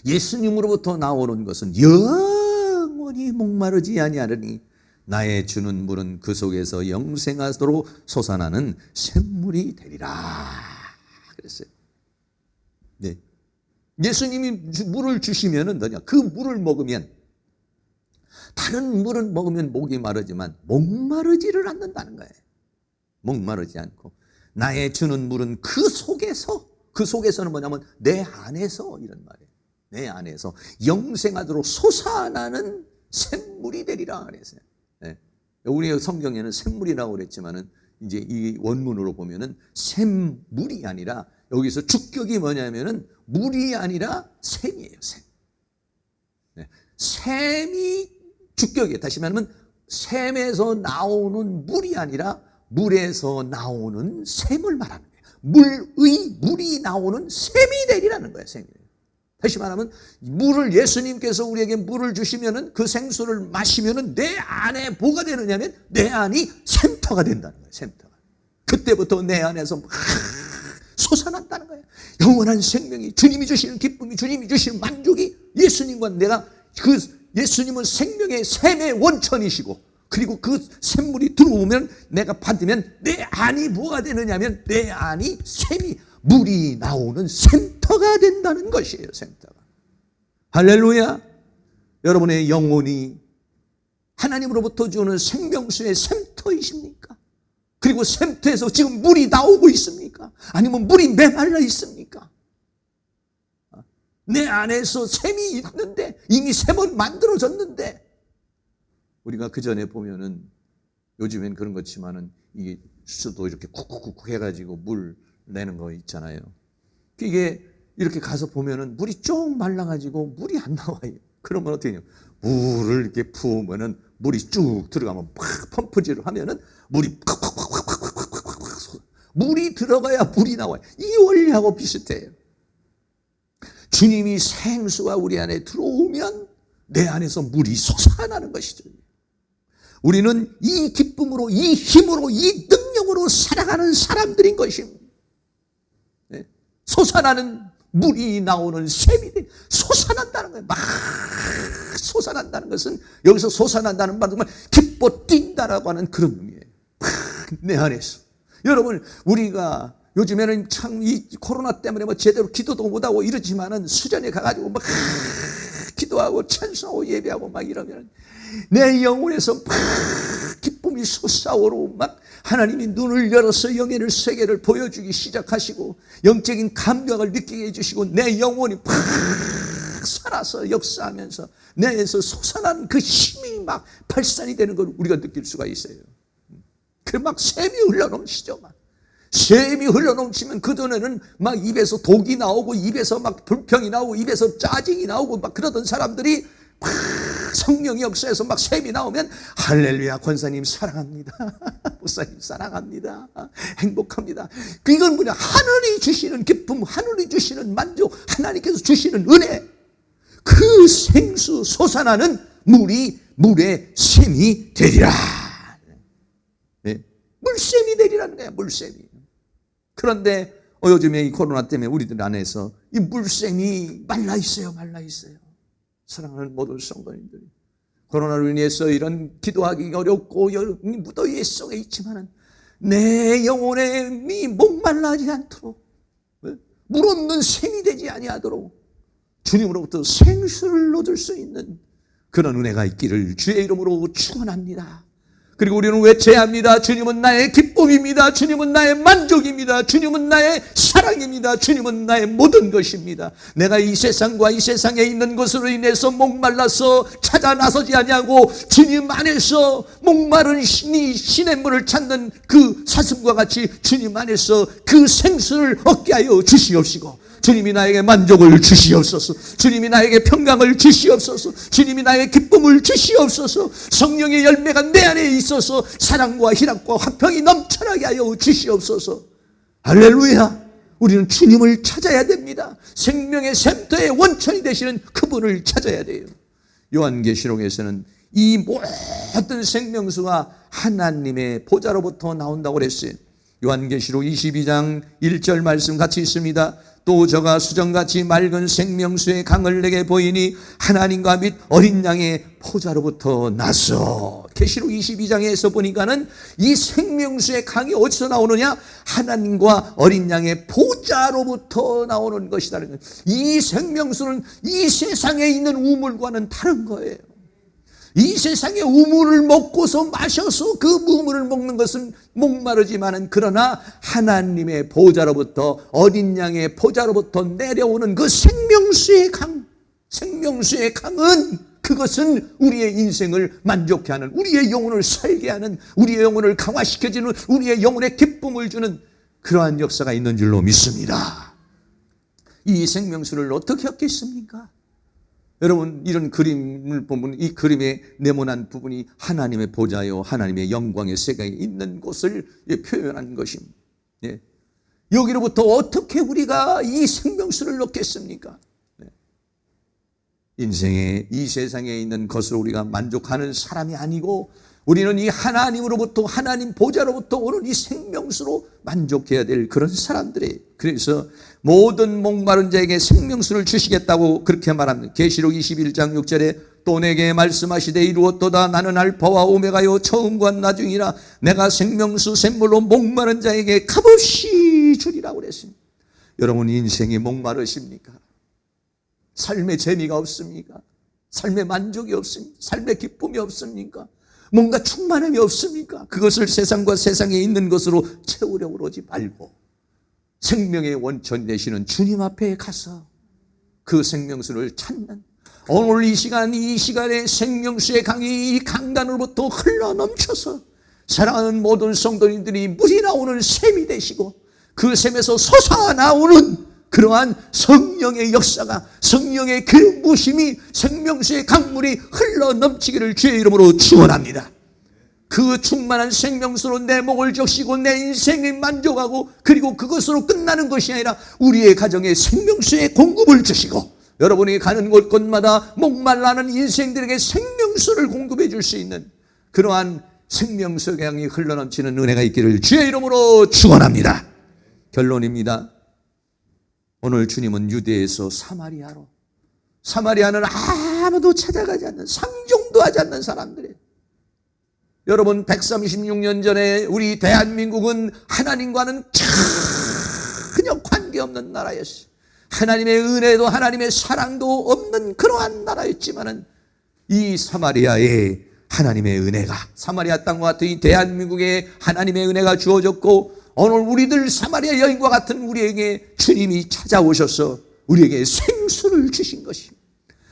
S1: 예수님으로부터 나오는 것은 영원히 목마르지 아니하리니 나의 주는 물은 그 속에서 영생하도록 솟아나는 샘물이 되리라 그랬어요. 네. 예수님이 물을 주시면은 뭐냐? 그 물을 먹으면, 다른 물은 먹으면 목이 마르지만 목마르지를 않는다는 거예요. 목마르지 않고 나의 주는 물은 그 속에서, 그 속에서는 뭐냐면 내 안에서, 이런 말이에요. 내 안에서 영생하도록 솟아나는 샘물이 되리라 그랬어요. 네. 우리 성경에는 샘물이라고 그랬지만은 이제 이 원문으로 보면은 샘물이 아니라, 여기서 주격이 뭐냐면은 물이 아니라 샘이에요. 샘. 네. 샘이 주격이에요. 다시 말하면 샘에서 나오는 물이 아니라 물에서 나오는 샘을 말하는 거예요. 물이 나오는 샘이 되리라는 거예요. 샘이. 다시 말하면 물을, 예수님께서 우리에게 물을 주시면은, 그 생수를 마시면은 내 안에 뭐가 되느냐면 내 안이 샘터가 된다는 거예요. 샘터가. 그때부터 내 안에서 막 솟아난다는 거예요. 영원한 생명이, 주님이 주시는 기쁨이, 주님이 주시는 만족이, 예수님과 내가, 그 예수님은 생명의 샘의 원천이시고, 그리고 그 샘물이 들어오면, 내가 받으면 내 안이 뭐가 되느냐면 내 안이 샘이, 물이 나오는 샘터가 된다는 것이에요. 샘터가. 할렐루야. 여러분의 영혼이 하나님으로부터 주는 생명수의 샘터이십니까? 그리고 샘터에서 지금 물이 나오고 있습니까? 아니면 물이 메말라 있습니까? 내 안에서 샘이 있는데, 이미 샘은 만들어졌는데, 우리가 그 전에 보면은, 요즘엔 그런 것지만은 이게 수도 이렇게 쿡쿡쿡 해가지고 물 내는 거 있잖아요. 이게 이렇게 가서 보면은 물이 쭉 말라가지고 물이 안 나와요. 그러면 어떻게 해요? 물을 이렇게 부으면은 물이 쭉 들어가면 팍 펌프질을 하면은 물이 팍팍팍팍팍팍팍, 물이 들어가야 물이 나와요. 이 원리하고 비슷해요. 주님이 생수가 우리 안에 들어오면 내 안에서 물이 솟아나는 것이죠. 우리는 이 기쁨으로, 이 힘으로, 이 능력으로 살아가는 사람들인 것입니다. 네? 솟아나는 물이 나오는 샘이 솟아난다는 거예요. 막 솟아난다는 것은, 여기서 솟아난다는 말은 기뻐 뛴다라고 하는 그런 의미예요. 내 안에서. 여러분, 우리가 요즘에는 참 이 코로나 때문에 뭐 제대로 기도도 못하고 이러지만은, 수전에 가가지고 막 기도하고 찬송하고 예배하고 막 이러면 내 영혼에서 막 기쁨이 솟아오르고, 막 하나님이 눈을 열어서 영의 세계를 보여주기 시작하시고, 영적인 감격을 느끼게 해주시고, 내 영혼이 막 살아서 역사하면서 내에서 솟아나는 그 힘이 막 발산이 되는 걸 우리가 느낄 수가 있어요. 그 막 샘이 흘러넘치죠. 막 샘이 흘러넘치면 그 전에는 막 입에서 독이 나오고, 입에서 막 불평이 나오고, 입에서 짜증이 나오고 막 그러던 사람들이 막 성령이 역사해서 막 샘이 나오면, 할렐루야, 권사님 사랑합니다. 목사님 사랑합니다. 행복합니다. 이건 뭐냐? 하늘이 주시는 기쁨, 하늘이 주시는 만족, 하나님께서 주시는 은혜, 그 생수 솟아나는 물이 물의 샘이 되리라. 네. 물샘이 되리라는 거야. 물샘이. 그런데 요즘에 이 코로나 때문에 우리들 안에서 이 물샘이 말라 있어요. 사랑하는 모든 성도님들이, 코로나로 인해서 이런 기도하기 어렵고 무더위에 속에 있지만은 내 영혼의 목말라지 않도록, 물 없는 샘이 되지 아니하도록 주님으로부터 생수를 얻을 수 있는 그런 은혜가 있기를 주의 이름으로 축원합니다. 그리고 우리는 외쳐야 합니다. 주님은 나의 기쁨입니다. 주님은 나의 만족입니다. 주님은 나의 사랑입니다. 주님은 나의 모든 것입니다. 내가 이 세상과 이 세상에 있는 것으로 인해서 목말라서 찾아 나서지 아니하고 주님 안에서 목마른 신의 물을 찾는 그 사슴과 같이 주님 안에서 그 생수를 얻게 하여 주시옵시고, 주님이 나에게 만족을 주시옵소서. 주님이 나에게 평강을 주시옵소서. 주님이 나에게 기쁨을 주시옵소서. 성령의 열매가 내 안에 있어서 사랑과 희락과 화평이 넘쳐나게 하여 주시옵소서. 할렐루야. 우리는 주님을 찾아야 됩니다. 생명의 샘터의 원천이 되시는 그분을 찾아야 돼요. 요한계시록에서는 이 모든 생명수가 하나님의 보좌로부터 나온다고 그랬어요. 요한계시록 22장 1절 말씀 같이 있습니다. 또 저가 수정같이 맑은 생명수의 강을 내게 보이니 하나님과 및 어린 양의 보좌로부터 나서. 계시록 22장에서 보니까는 이 생명수의 강이 어디서 나오느냐? 하나님과 어린 양의 보좌로부터 나오는 것이다는 거예요. 이 생명수는 이 세상에 있는 우물과는 다른 거예요. 이 세상의 우물을 먹고서 마셔서 그 우물을 먹는 것은 목마르지만은, 그러나 하나님의 보좌로부터, 어린 양의 보좌로부터 내려오는 그 생명수의 강, 생명수의 강은, 그것은 우리의 인생을 만족해 하는, 우리의 영혼을 살게 하는, 우리의 영혼을 강화시켜주는, 우리의 영혼에 기쁨을 주는 그러한 역사가 있는 줄로 믿습니다. 이 생명수를 어떻게 얻겠습니까? 여러분, 이런 그림을 보면 이 그림의 네모난 부분이 하나님의 보좌요, 하나님의 영광의 세계에 있는 곳을 표현하는 것입니다. 예. 여기로부터 어떻게 우리가 이 생명수를 얻겠습니까? 인생의 이 세상에 있는 것을 우리가 만족하는 사람이 아니고, 우리는 이 하나님으로부터, 하나님 보좌로부터 오는 이 생명수로 만족해야 될 그런 사람들이에요. 그래서 모든 목마른 자에게 생명수를 주시겠다고 그렇게 말합니다. 계시록 21장 6절에 또 내게 말씀하시되 이루었도다. 나는 알파와 오메가요 처음과 나중이라. 내가 생명수 샘물로 목마른 자에게 값없이 주리라고 그랬습니다. 여러분, 인생이 목마르십니까? 삶의 재미가 없습니까? 삶의 만족이 없습니까? 삶의 기쁨이 없습니까? 뭔가 충만함이 없습니까? 그것을 세상과 세상에 있는 것으로 채우려고 그러지 말고 생명의 원천 되시는 주님 앞에 가서 그 생명수를 찾는, 오늘 이 시간에 생명수의 강이 이 강단으로부터 흘러 넘쳐서 사랑하는 모든 성도님들이 물이 나오는 샘이 되시고, 그 샘에서 솟아나오는 그러한 성령의 역사가, 성령의 그 무심이 생명수의 강물이 흘러 넘치기를 주의 이름으로 축원합니다. 그 충만한 생명수로 내 목을 적시고 내 인생을 만족하고, 그리고 그것으로 끝나는 것이 아니라 우리의 가정에 생명수의 공급을 주시고, 여러분이 가는 곳곳마다 목말라는 인생들에게 생명수를 공급해 줄 수 있는 그러한 생명수의 강이 흘러넘치는 은혜가 있기를 주의 이름으로 축원합니다. 결론입니다. 오늘 주님은 유대에서 사마리아로, 사마리아는 아무도 찾아가지 않는, 상종도 하지 않는 사람들이에요. 여러분, 136년 전에 우리 대한민국은 하나님과는 전혀 관계없는 나라였어요. 하나님의 은혜도 하나님의 사랑도 없는 그러한 나라였지만은, 이 사마리아에 하나님의 은혜가, 사마리아 땅과 같은 이 대한민국에 하나님의 은혜가 주어졌고, 오늘 우리들 사마리아 여인과 같은 우리에게 주님이 찾아오셔서 우리에게 생수를 주신 것입니다.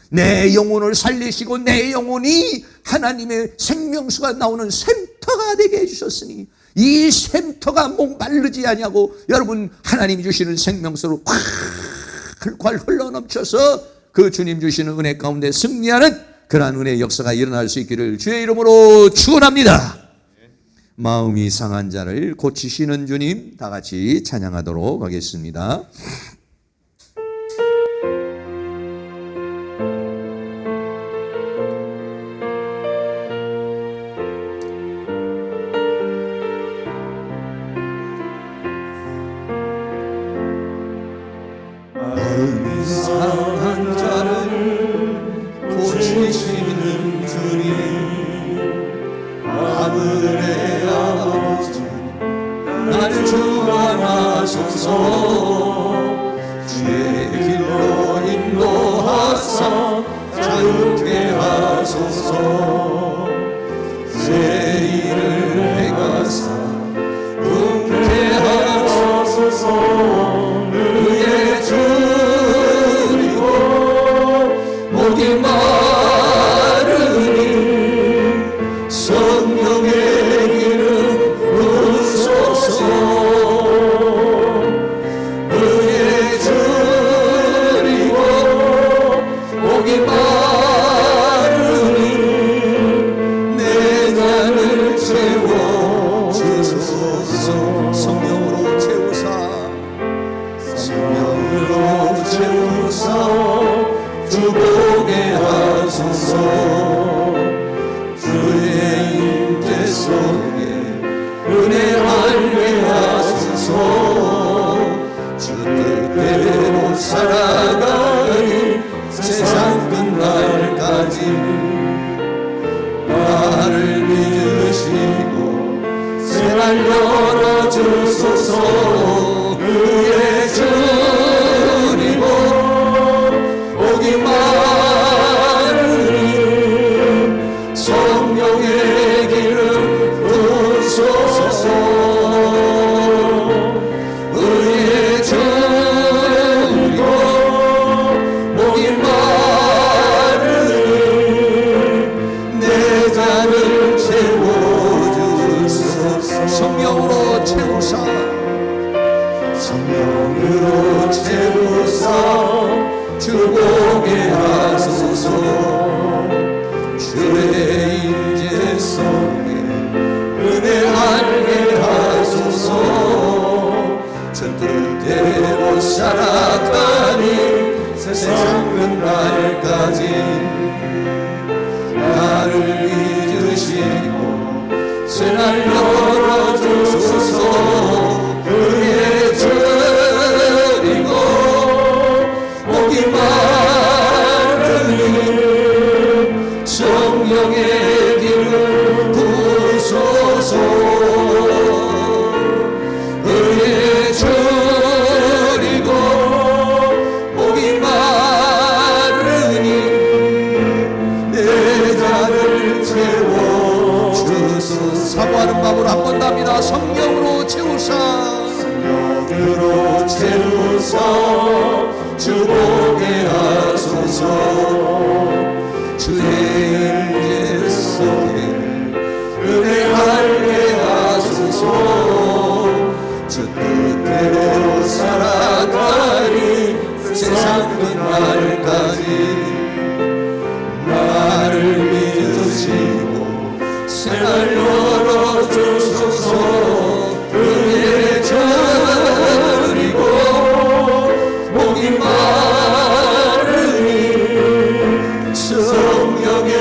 S1: 내 영혼을 살리시고 내 영혼이 하나님의 생명수가 나오는 샘터가 되게 해주셨으니, 이 샘터가 목마르지 아니하고 여러분 하나님이 주시는 생명수로 콸콸 흘러넘쳐서 그 주님 주시는 은혜 가운데 승리하는 그러한 은혜의 역사가 일어날 수 있기를 주의 이름으로 축원합니다. 마음이 상한 자를 고치시는 주님, 다 같이 찬양하도록 하겠습니다. 상한 자를 고치시는 주님, 하늘의 아버지 나를 주관하소서. 주의 길로 인도하사 자유케 하소서. 새 일을 행하사 꿈케 하소서. 그의 줄이고 목이 마르니 성령의 기름 부으소서. 그의 줄이고 목이 마르니 내 잔을 채워주소서. 성령으로 채우사, 성령으로 채우사 주보게 하소서. 주의 임재 속에 은혜 알게 하소서. 주 뜻대로 살아가니 세상 끝날까지 나를 믿으시고 새날 열어주소서. 그의 줄이고 목이 마르니 성령의 기름 부으소서. 그의 줄이고 목이 마르니 내 잔을 채워주소서. 성령으로 채우사, 성령으로 채우사 주보게 하소서. 주의 임재 속에 은혜 알게 하소서. 주 뜻대로 살아가니 세상 끝날까지 나를 잊으시고 새날 열어주소서. 그의 줄이고 목이 마르니 성령의 기름 부으소서. 그의 줄이고 목이 마르니 내 잔을 채워주소서. 사모하는 마음으로 한 번 답니다. 성령으로 채우사, 성령으로 채우사 주보게 하소서. 주의 임재 속에 은혜 알게 하소서. 주 뜻대로 살아가니 세상 끝날까지 나를 믿으시고 새날 열어주소서. 그의 줄이고 목이 마르니 성령의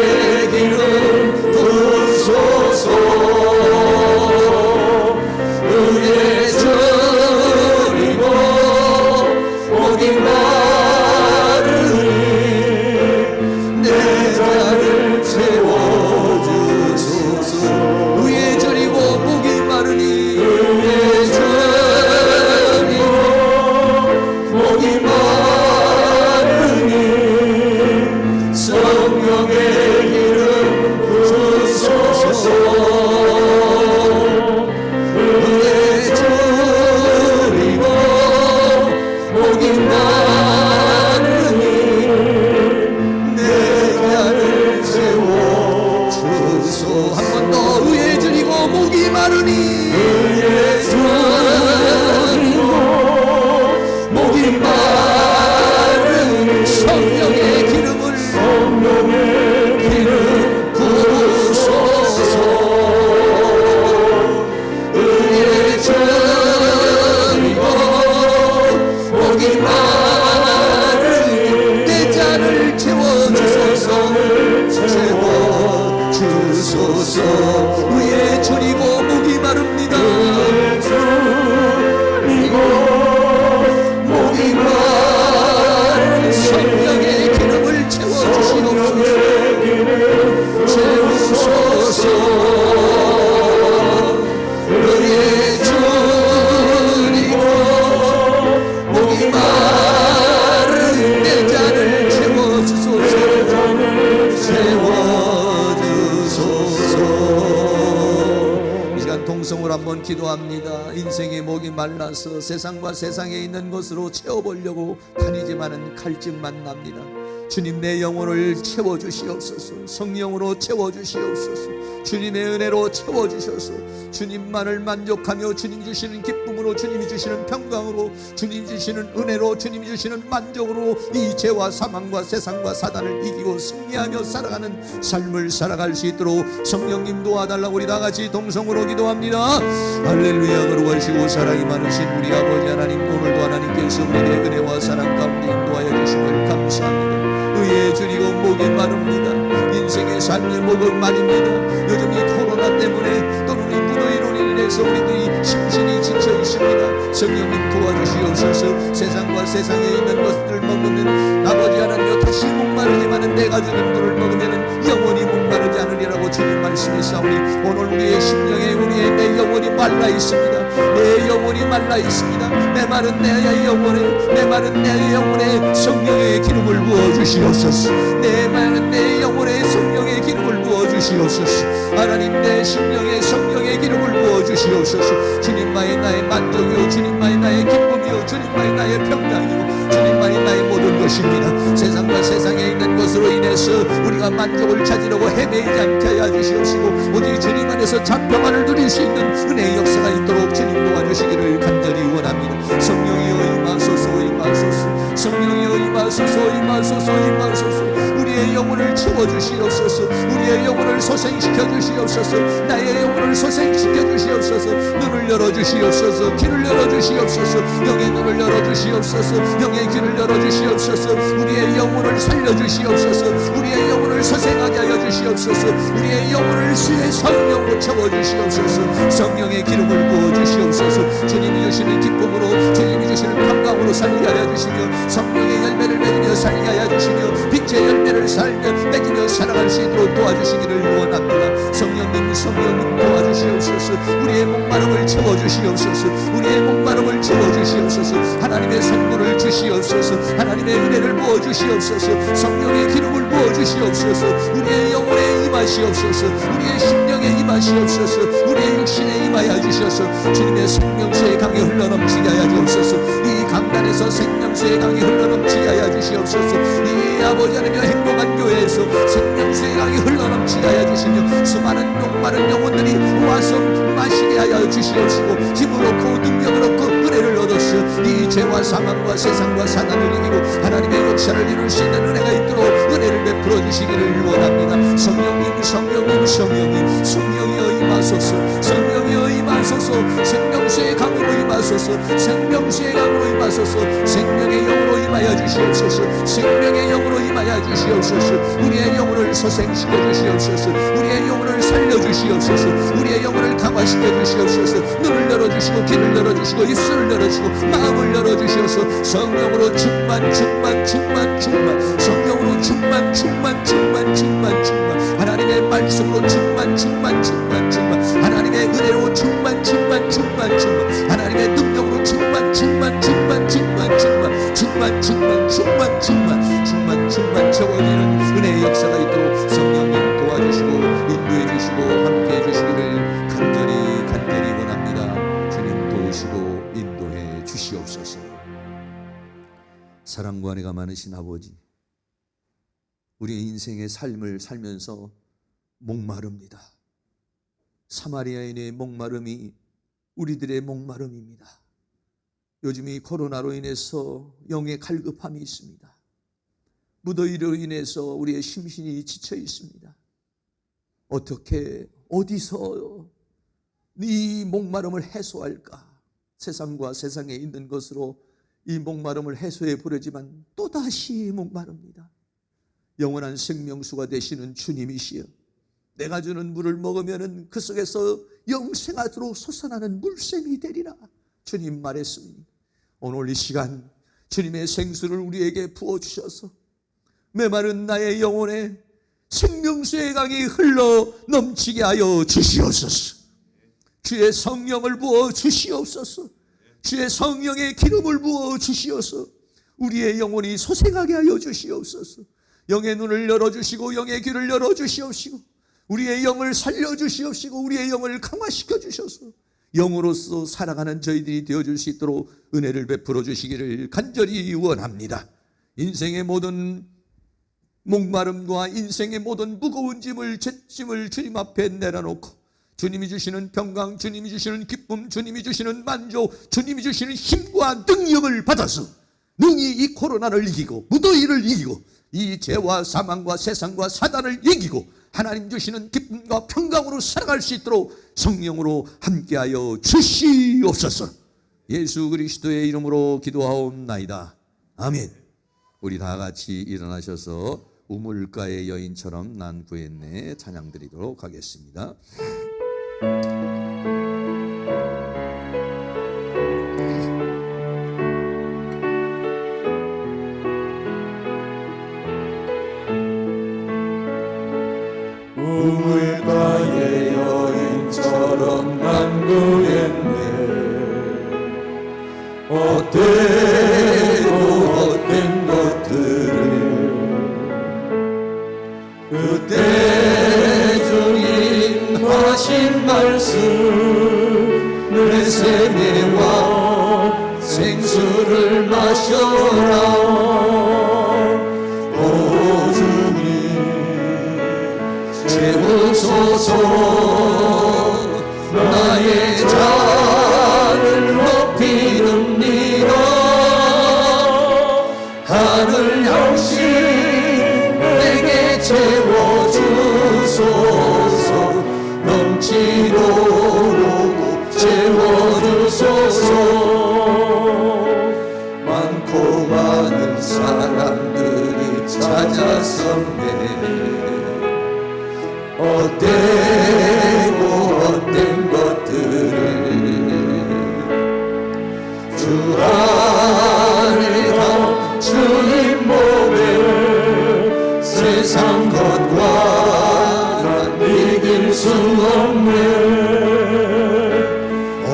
S1: 기름 부으소서. 그의 줄 기도합니다. 인생의 목이 말라서 세상과 세상에 있는 것으로 채워보려고 다니지만은 갈증만 납니다. 주님, 내 영혼을 채워주시옵소서. 성령으로 채워주시옵소서. 주님의 은혜로 채워주셔서 주님만을 만족하며 주님 주시는 기쁨으로, 주님이 주시는 평강으로, 주님 주시는 은혜로, 주님이 주시는 만족으로 이 죄와 사망과 세상과 사단을 이기고 승리하며 살아가는 삶을 살아갈 수 있도록 성령님 도와달라고 우리 다같이 동성으로 기도합니다. 할렐루야. 거룩하시고 사랑이 많으신 우리 아버지 하나님, 오늘도 하나님께서 우리의 은혜와 사랑 가운데 인도하여 주심을 감사합니다. 의에 줄이고 목이 마릅니다. 인생의 삶의 목은 말입니다. 요즘 이 코로나 때문에 또는 이 무더위로 인해서 우리들이 심신이 지쳐 있습니다. 성령님 도와주시옵소서. 세상과 세상에 있는 것들을 먹으면 아버지 하나님 다시 목마르지만은 내가 주는 물을 먹으면 영원히 목마르지 않으리라고 주님 말씀하시오니 오늘 우리의 심령에 우리의 내 영혼이 말라 있습니다. 내 영혼이 말라 있습니다. 내 마른 내 영혼에, 내 마른 내 영혼에 성령의 기름을 부어 주시옵소서. 내 마른 내 영혼에 성령의 기름을 부어 주시옵소서. 하나님, 내 심령에 성령의 기름을 부어 주시옵소서. 주님만이 나의 만족이요, 주님만이 나의 기쁨이요, 주님만이 나의 평강이요, 주님만이 나의 모든 것입니다. 세상과 세상에 있는 것으로 인해서 우리가 만족을 찾으려고 헤매지 않게 하여 주시옵시고 오직 주님 안에서 참평안을 누릴 수 있는 은혜의 역사가 있도록 주님 도와주시기를 간절히 원합니다. 성령이여 임하소서, 임하소서. 성령이여 임하소서, 임하소서, 임하소서. 우리의 영혼을 채워주시옵소서. 우리의 영혼을 소생시켜 주시옵소서. 나의 영혼을 소생시켜 주시옵소서. 눈을 열어주시옵소서. 귀를 열어주시옵소서. 영의 눈을 열어주시옵소서. 영의 귀를 열어주시옵소서. 우리의 영혼을 살려주시옵소서. 우리의 영혼을 소생하게 하여 주시옵소서. 우리의 영혼을 주의 성령으로 채워주시옵소서. 성령의 기름을 부어주시옵소서. 주님이 주시는 기쁨으로, 주님이 주시는 평강으로 살게 하여 주시며 성령의 열매를 맺으며 살게 하여 주시며 빛의 열매를 살며 맺으며 살아갈 수 있도록 도와주시기를 원합니다. 성령님, 성령님 도와주시옵소서. 우리의 목마름을 채워주시옵소서. 우리의 목마름을 채워주시옵소서. 하나님의 선물을 주시옵소서. 하나님의 은혜를 부어주시옵소서. 성령의 기름을 부어주시옵소서. 우리의 영혼에 임하시옵소서. 우리의 심령에 임하시옵소서. 우리의 육신에 임하여 주셔서 주님의 생명수의 강이 흘러넘치게 하여 주옵소서. 이 강단에서 생명수의 강이 흘러넘치게 하여 주시옵소서. 이 아버지 하나님의 행복한 교회에서 생명수의 강이 흘러넘치게 하여 주시며 수많은 목마른 영혼들이 와서 마시게 하여 주시옵시고 힘을 얻고 능력을 얻고 은혜를 얻어서 이 죄와 사망과 세상과 사단을 이기고 하나님의 역사를 이룰 수 있는 은혜가 있도록 은혜를 베풀어 주시기를 원합니다. 성령님, 성령님, 성령님, 성령이여 임하소서. 성령이여 임하소서. 생명수의 강으로 임하소서. 생명수의 강으로 임하소서. 생명의 영으로 임하여 주시옵소서. 생명의 영으로 임하여 주시옵소서. 우리의 영혼을 소생시켜 주시옵소서. 우리의 영혼을 살려 주시옵소서. 우리의 영혼을 강화시켜 주시옵소서. 눈을 열어주시고 귀를 열어주시고 입술을 열어주시고 마음을 열어주시옵소서. 성령으로 충만, 충만, 충만, 충만. 성령으로 충만, 충만, 충만, 충만, 충만. 하나님의 말씀으로 충만, 충만, 충만, 충만. 하나님의 은혜로 충만, 충만, 충만, 충만. 하나님의 능력으로 충만, 충만, 충만, 충만, 충만, 충만, 충만, 충만, 충만, 충만, 충만 채워지는 은혜의 역사가 있도록 성령님 도와주시고 인도해 주시고 함께해 주시기를 간절히 간절히 원합니다. 주님 도우시고 인도해 주시옵소서. 사랑과 은혜가 많으신 아버지, 우리의 인생의 삶을 살면서 목마릅니다. 사마리아인의 목마름이 우리들의 목마름입니다. 요즘 이 코로나로 인해서 영의 갈급함이 있습니다. 무더위로 인해서 우리의 심신이 지쳐 있습니다. 어떻게 어디서 이 목마름을 해소할까? 세상과 세상에 있는 것으로 이 목마름을 해소해 보려지만 또다시 목마릅니다. 영원한 생명수가 되시는 주님이시여, 내가 주는 물을 먹으면 그 속에서 영생하도록 솟아나는 물샘이 되리라 주님 말했습니다. 오늘 이 시간 주님의 생수를 우리에게 부어주셔서 메마른 나의 영혼에 생명수의 강이 흘러 넘치게 하여 주시옵소서. 주의 성령을 부어 주시옵소서. 주의 성령의 기름을 부어 주시옵소서. 우리의 영혼이 소생하게 하여 주시옵소서. 영의 눈을 열어주시고 영의 귀를 열어주시옵시고 우리의 영을 살려주시옵시고 우리의 영을 강화시켜 주셔서 영으로서 살아가는 저희들이 되어줄 수 있도록 은혜를 베풀어 주시기를 간절히 원합니다. 인생의 모든 목마름과 인생의 모든 무거운 짐을, 죄짐을 주님 앞에 내려놓고 주님이 주시는 평강, 주님이 주시는 기쁨, 주님이 주시는 만족, 주님이 주시는 힘과 능력을 받아서 능히 이 코로나를 이기고 무더위를 이기고 이 죄와 사망과 세상과 사단을 이기고 하나님 주시는 기쁨과 평강으로 살아갈 수 있도록 성령으로 함께하여 주시옵소서. 예수 그리스도의 이름으로 기도하옵나이다. 아멘. 우리 다 같이 일어나셔서 우물가의 여인처럼 난 구했네 찬양 드리도록 하겠습니다.
S2: 우물가의 여인처럼 난 구했네. 헛되고 헛된 것들을 그때 주님 하신 말씀 내 세뇌와 생수를 마셔라. 오 주님 채우소서. 나의 잔을 높이 듭니다. 하늘 양식 내게 채워주소서. 넘치도록 채워주소서. 많고 많은 사람들이 찾아섰네. 헛되고 헛된 것들을 주 안에 담 주님 몸에 세상 것과 난 이길 수 없네. 오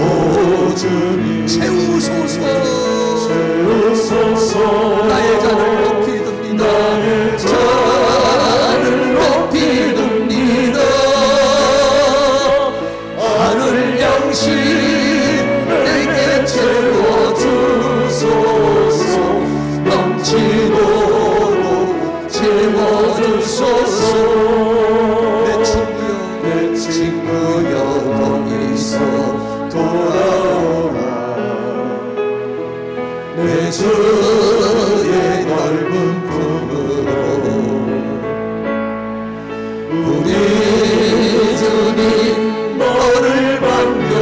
S2: 주님
S1: 채우소서.
S2: 채우소서.
S1: 나의 잔을 높이 듭니다.
S2: 나의 잔을 높이 듭니다. 하늘 양식 내게 채워주소서. 넘치도록 채워주소서. 내 친구여 거기서 돌아오라. 내 주의 넓은 품으로 우리 주님 너를 반겨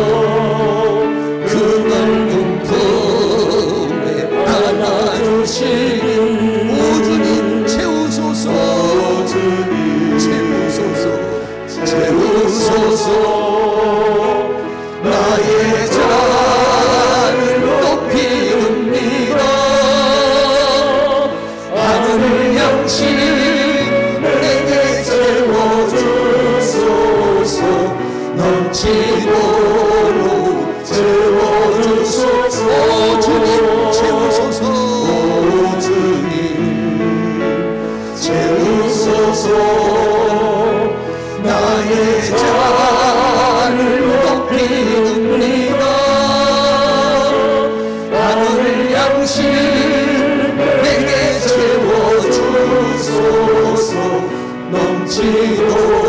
S2: 그 넓은 품에 안아주시니.
S1: 오 주님 채우소서.
S2: 오 주님
S1: 채우소서.
S2: 채우소서. 나의 잔을 높이 듭니다. 하늘 양식 내게 채워주소서. 넘치도록 채워주소서.
S1: 오 주님 채우소서.
S2: 오 주님 채우소서. 나의 잔을 높이 듭니다. 하늘 양식 내게 채워주소서. 넘치도록